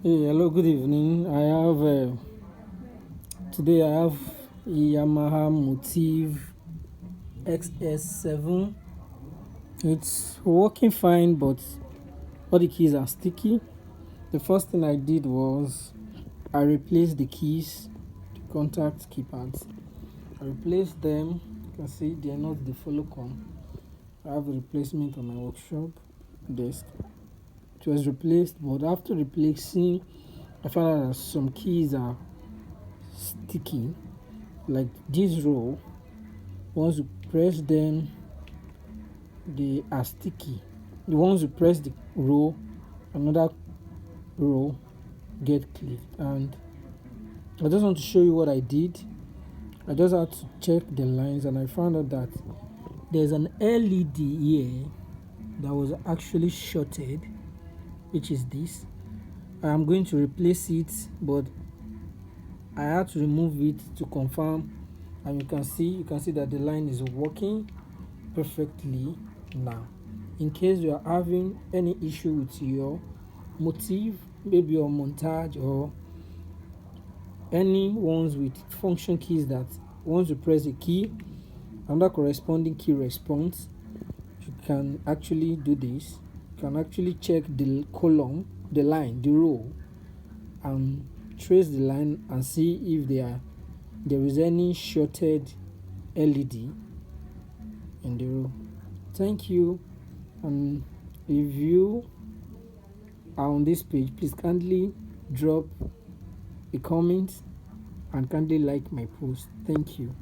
Hey, hello, good evening. Today I have Yamaha Motif XS7. It's working fine, but all the keys are sticky. The first thing I did was I replaced the keys to contact keypads. I replaced them. You can see they are not the follow come. I have a replacement on my workshop desk. It was replaced, but after replacing, I found out that some keys are sticky. Like this row, once you press them, they are sticky. Once you press the row, another row get clipped. And I just want to show you what I did. I just had to check the lines, and I found out that there's an LED here that was actually shorted, which is this. I'm going to replace it, but I had to remove it to confirm, and you can see that the line is working perfectly now. In case you are having any issue with your motif, maybe your montage, or any ones with function keys that once you press a key, another corresponding key response, you can actually do this. You can actually check the column, the line, the row, and trace the line and see if there is any shorted LED in the row. Thank you. And if you are on this page, please kindly drop a comment and kindly like my post. Thank you.